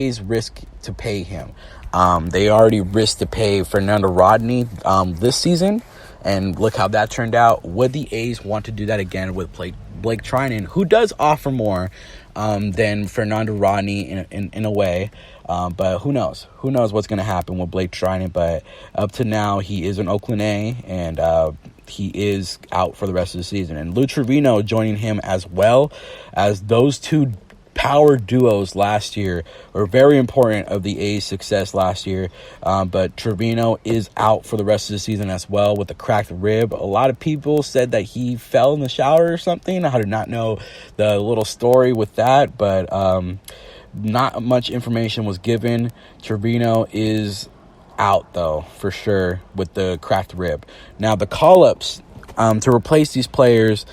A's risk to pay him. They already risked to pay Fernando Rodney this season, and look how that turned out. Would the A's want to do that again with Blake Treinen, who does offer more than Fernando Rodney in a way? But who knows? Who knows what's going to happen with Blake Treinen? But up to now, he is an Oakland A, and he is out for the rest of the season. And Lou Trivino joining him as well, as those two power duos last year were very important of the A's success last year. But Trivino is out for the rest of the season as well with a cracked rib. A lot of people said that he fell in the shower or something. I do not know the little story with that, but not much information was given. Trivino is out, though, for sure, with the cracked rib. Now, the call-ups to replace these players,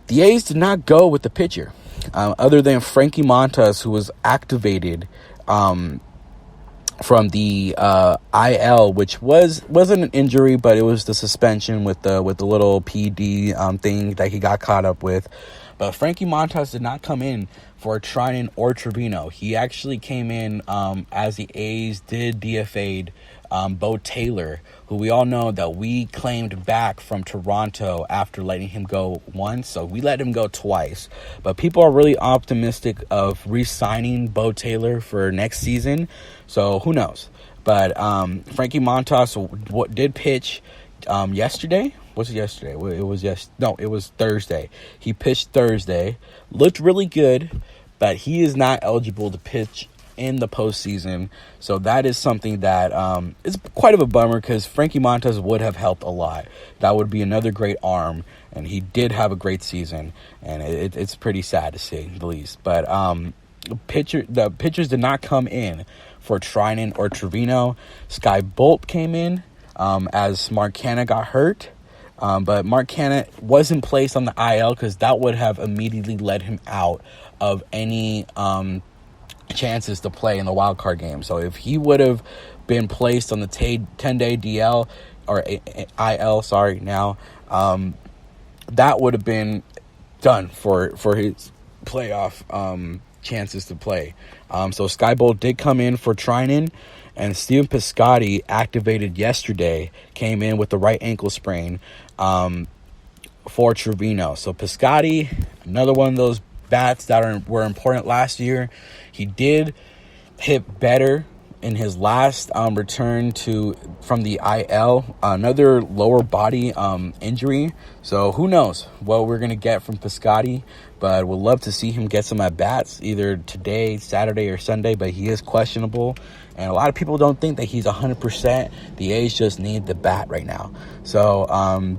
the A's did not go with the pitcher. Other than Frankie Montas, who was activated from the IL, which wasn't an injury, but it was the suspension with the little PD thing that he got caught up with. But Frankie Montas did not come in for Treinen or Trivino. He actually came in as the A's did DFA'd Bo Taylor, who we all know that we claimed back from Toronto after letting him go once. So we let him go twice. But people are really optimistic of re-signing Bo Taylor for next season. So who knows? But Frankie Montas did pitch yesterday. Was it yesterday? It was Thursday. He pitched Thursday. Looked really good, but he is not eligible to pitch in the postseason. So that is something that is quite of a bummer, because Frankie Montas would have helped a lot. That would be another great arm, and he did have a great season, and it's pretty sad to say the least. But the pitchers did not come in for Treinen or Trivino. Sky Bolt came in as Mark Canha got hurt. But Mark Canha wasn't placed on the IL because that would have immediately let him out of any chances to play in the wild card game. So if he would have been placed on the 10-day DL or IL, now that would have been done for his playoff chances to play. So Skybolt did come in for Treinen, and Steven Piscotty, activated yesterday, came in with the right ankle sprain for Trivino. So Piscotty, another one of those bats that were important last year. He did hit better in his last return from the IL, another lower body injury. So who knows what we're going to get from Piscotty, but we'd love to see him get some at-bats either today, Saturday, or Sunday, but he is questionable. And a lot of people don't think that he's 100%. The A's just need the bat right now. So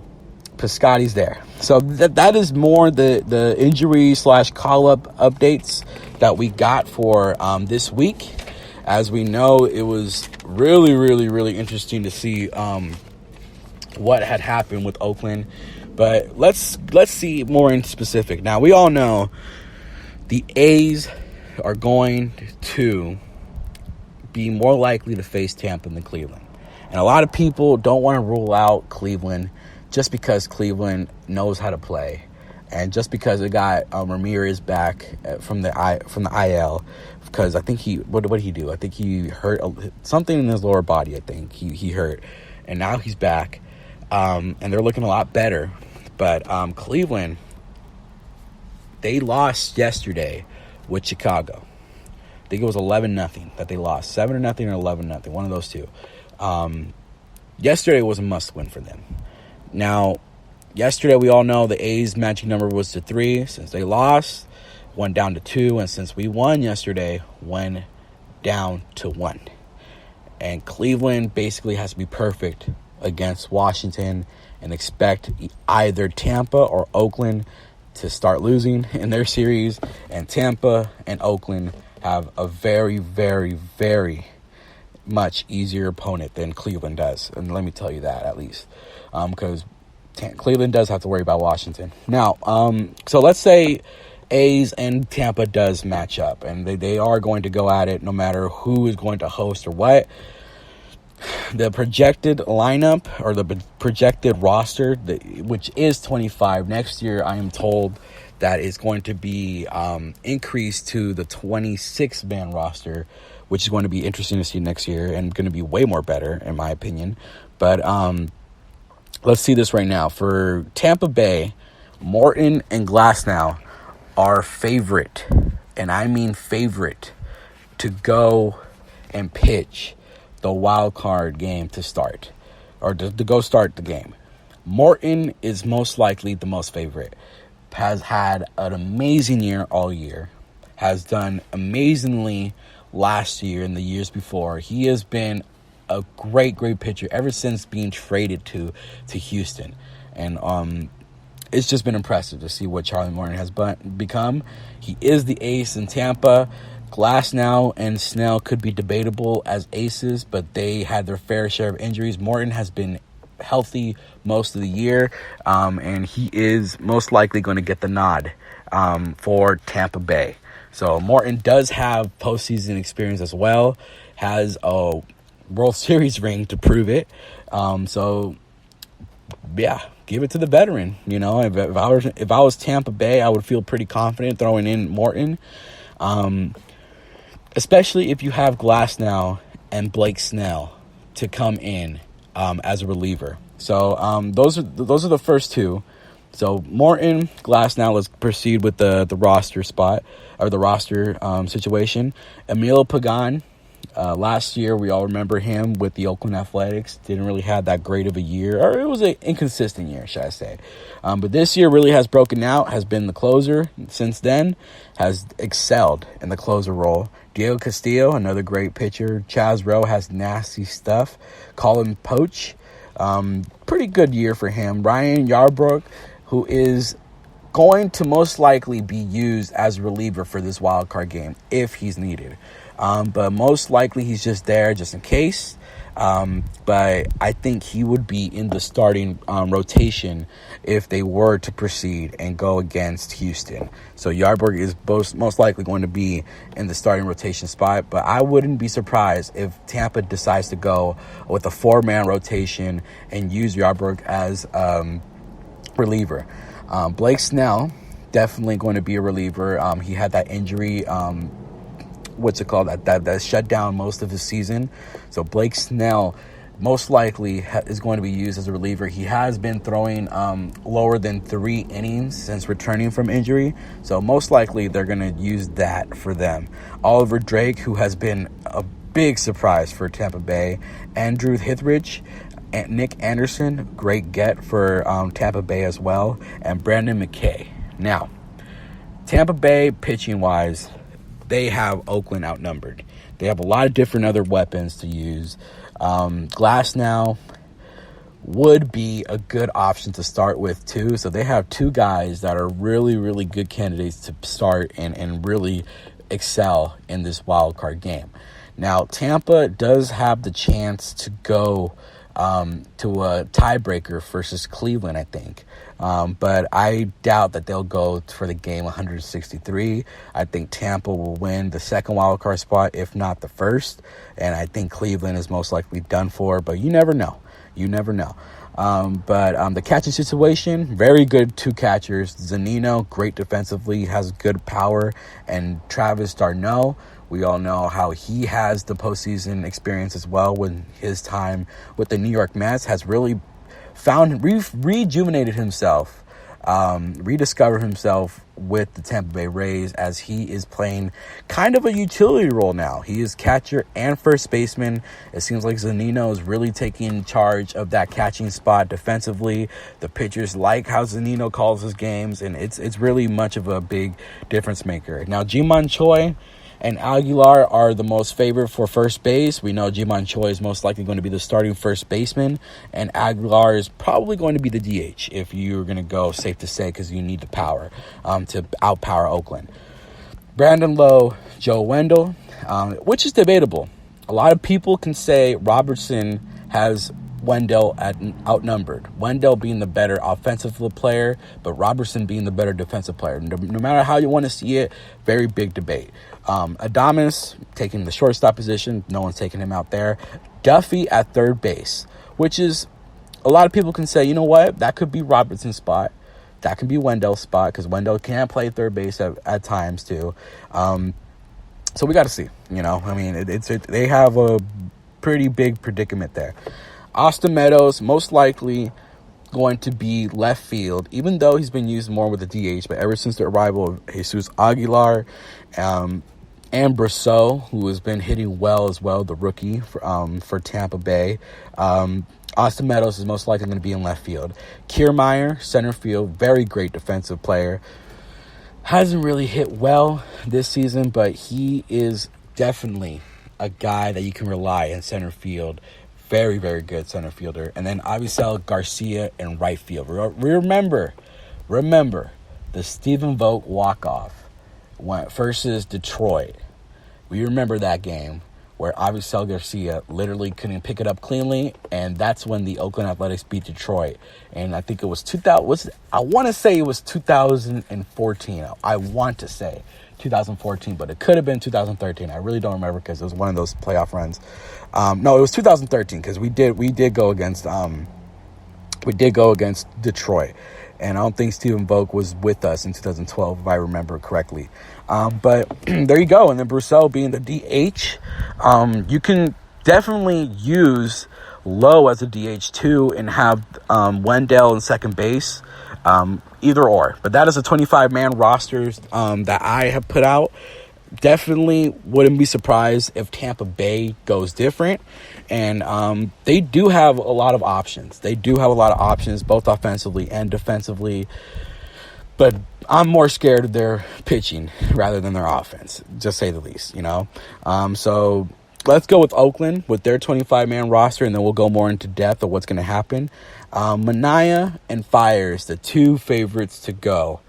Piscotty's there. So that is more the injury / call-up updates that we got for this week. As we know, it was really, really, really interesting to see what had happened with Oakland. But let's see more in specific. Now, we all know the A's are going to be more likely to face Tampa than Cleveland. And a lot of people don't want to rule out Cleveland just because Cleveland knows how to play, and just because it got Ramirez back from the IL, because I think what did he do? I think he hurt something in his lower body. I think he hurt, and now he's back, and they're looking a lot better. But Cleveland, they lost yesterday with Chicago. I think it was 11-0 that they lost. 7-0 or 11-0, one of those two. Yesterday was a must-win for them. Now, yesterday we all know the A's magic number was to 3. Since they lost, went down to 2. And since we won yesterday, went down to 1. And Cleveland basically has to be perfect against Washington and expect either Tampa or Oakland to start losing in their series. And Tampa and Oakland have a very, very, very much easier opponent than Cleveland does. And let me tell you that, at least. Because Cleveland does have to worry about Washington. Now, so let's say A's and Tampa does match up, and they are going to go at it no matter who is going to host or what. The projected lineup, or the projected roster, which is 25 next year, I am told that is going to be increased to the 26-man roster, which is going to be interesting to see next year and going to be way more better, in my opinion. But let's see this right now. For Tampa Bay, Morton and Glasnow are favorite, and I mean favorite, to go and pitch the wild card game to start, or to go start the game. Morton is most likely the most favorite. Has had an amazing year all year. Has done amazingly last year and the years before. He has been a great pitcher ever since being traded to Houston. And it's just been impressive to see what Charlie Morton has become. He is the ace in Tampa. Glasnow and Snell could be debatable as aces, but they had their fair share of injuries. Morton has been healthy most of the year, and he is most likely going to get the nod for Tampa Bay. So Morton does have postseason experience as well, has a World Series ring to prove it. So yeah, give it to the veteran. You know, if I was Tampa Bay, I would feel pretty confident throwing in Morton, especially if you have Glasnow and Blake Snell to come in as a reliever. So those are the first two. So Morton, Glasnow. Let's proceed with the roster spot, or the roster situation. Emil Pagan. Last year, we all remember him with the Oakland Athletics. Didn't really have that great of a year, or it was an inconsistent year, should I say. But this year really has broken out, has been the closer since then, has excelled in the closer role. Diego Castillo, another great pitcher. Chaz Rowe has nasty stuff. Colin Poche, pretty good year for him. Ryan Yarbrough, who is going to most likely be used as a reliever for this wild card game if he's needed. But most likely he's just there just in case. But I think he would be in the starting rotation if they were to proceed and go against Houston. So Yarbrough is most likely going to be in the starting rotation spot. But I wouldn't be surprised if Tampa decides to go with a 4-man rotation and use Yarbrough as reliever. Blake Snell, definitely going to be a reliever. He had that injury, that shut down most of his season. So Blake Snell most likely is going to be used as a reliever. He has been throwing lower than 3 innings since returning from injury. So most likely they're going to use that for them. Oliver Drake, who has been a big surprise for Tampa Bay. Andrew Hithridge, and Nick Anderson, great get for Tampa Bay as well. And Brandon McKay. Now, Tampa Bay pitching-wise, they have Oakland outnumbered. They have a lot of different other weapons to use. Glasnow would be a good option to start with too. So they have 2 guys that are really, really good candidates to start and really excel in this wild card game. Now, Tampa does have the chance to go to a tiebreaker versus Cleveland, I think. But I doubt that they'll go for the game 163. I think Tampa will win the second wild card spot, if not the first. And I think Cleveland is most likely done for, but you never know. But the catching situation, very good 2 catchers. Zunino, great defensively, has good power. And Travis d'Arnaud, we all know how he has the postseason experience as well when his time with the New York Mets has really rejuvenated himself, rediscovered himself with the Tampa Bay Rays, as he is playing kind of a utility role now. He is catcher and first baseman. It seems like Zunino is really taking charge of that catching spot defensively. The pitchers like how Zunino calls his games, and it's really much of a big difference maker. Now, Ji-Man Choi and Aguilar are the most favored for first base. We know Ji-Man Choi is most likely going to be the starting first baseman, and Aguilar is probably going to be the DH if you're going to go safe to say, because you need the power to outpower Oakland. Brandon Lowe, Joe Wendell, which is debatable. A lot of people can say Robertson has Wendell outnumbered. Wendell being the better offensive player, but Robertson being the better defensive player. No matter how you want to see it, very big debate. Adames taking the shortstop position. No one's taking him out there. Duffy at third base, which is, a lot of people can say, you know what, that could be Robertson's spot. that can be Wendell's spot because Wendell can play third base at times too. So we got to see. I mean, they have a pretty big predicament there. Austin Meadows most likely going to be left field, even though he's been used more with the DH. But ever since the arrival of Jesus Aguilar, and Brosseau, who has been hitting well as well, the rookie for Tampa Bay, Austin Meadows is most likely going to be in left field. Kiermaier, center field, very great defensive player. Hasn't really hit well this season, but he is definitely a guy that you can rely in center field. Very, very good center fielder. And then Avisail Garcia in right field. Remember the Stephen Vogt walk-off versus Detroit. We remember that game where Avisail Garcia literally couldn't pick it up cleanly, and that's when the Oakland Athletics beat Detroit. And I think it was 2000. I want to say it was 2014. I want to say 2014, but it could have been 2013. I really don't remember because it was one of those playoff runs. No, it was 2013 because we did go against Detroit, and I don't think Stephen Vogt was with us in 2012 if I remember correctly. But there you go. And then Brosseau being the DH, you can definitely use Lowe as a DH too and have Wendell in second base. Either or. But that is a 25-man roster that I have put out. Definitely wouldn't be surprised if Tampa Bay goes different. And they do have a lot of options. Both offensively and defensively. But I'm more scared of their pitching rather than their offense, just say the least, So let's go with Oakland with their 25-man roster, and then we'll go more into depth of what's going to happen. Manaea and Fiers, the two favorites to go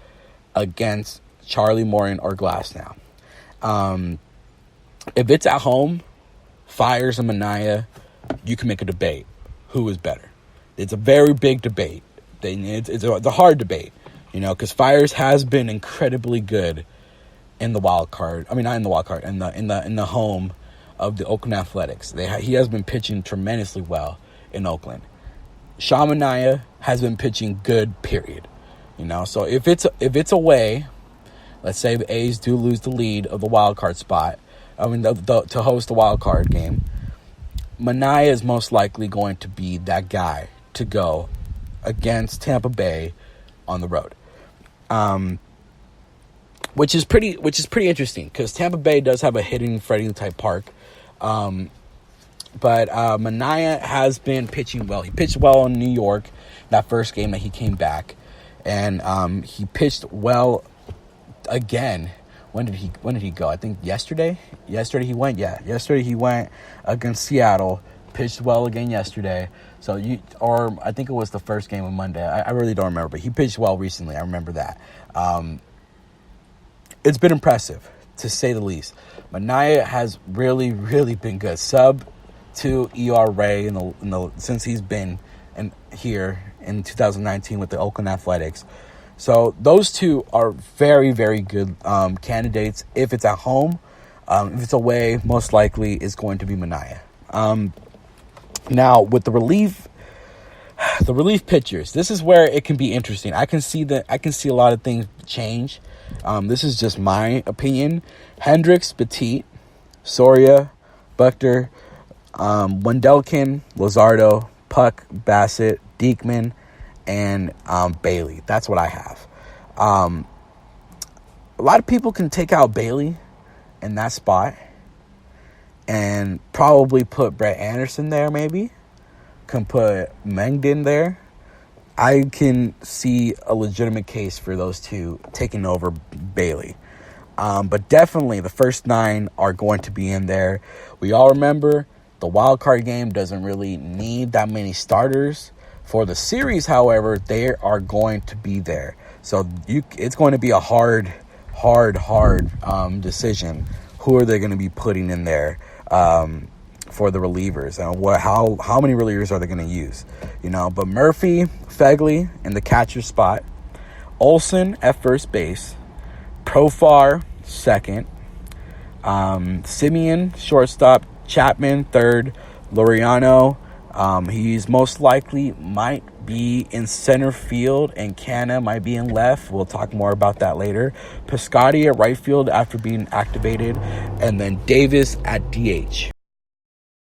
against Charlie Morton or Glasnow. If it's at home, Fiers and Manaea, you can make a debate. Who is better? It's a very big debate. It's a hard debate, because Fiers has been incredibly good in the wild card. I mean, not in the wild card, in the home of the Oakland Athletics. He has been pitching tremendously well in Oakland. Sean Manaea has been pitching good, period. So if it's away, let's say the A's do lose the lead of the wild card spot, to host the wild card game, Manaea is most likely going to be that guy to go against Tampa Bay on the road. Which is pretty interesting because Tampa Bay does have a hitting Freddie type park. But Manaea has been pitching well. He pitched well in New York that first game that he came back, and he pitched well again. When did he go? I think yesterday. Yesterday he went against Seattle. Pitched well again yesterday. So I think it was the first game of Monday. I really don't remember, but he pitched well recently. I remember that. It's been impressive, to say the least. Manaea has really, really been good. Sub-2 ERA since he's been here in 2019 with the Oakland Athletics. So those two are very, very good candidates. If it's at home, if it's away, most likely it's going to be Manaea. Now with the relief pitchers, this is where it can be interesting. I can see a lot of things change. This is just my opinion. Hendricks, Petit, Soria, Buchter, Wendelken, Luzardo, Puck, Bassett, Diekman, and Bailey. That's what I have. A lot of people can take out Bailey in that spot and probably put Brett Anderson there, maybe. Can put Mengden there. I can see a legitimate case for those two taking over Bailey. But definitely the first 9 are going to be in there. We all remember the wild card game doesn't really need that many starters. For the series, however, they are going to be there. So it's going to be a hard decision. Who are they going to be putting in there for the relievers? And how many relievers are they going to use? But Murphy, Fegley in the catcher spot, Olsen at first base, Profar second, Simeon shortstop, Chapman third, Laureano. He's most likely might be in center field, and Canna might be in left. We'll talk more about that later. Piscotty at right field after being activated, and then Davis at DH.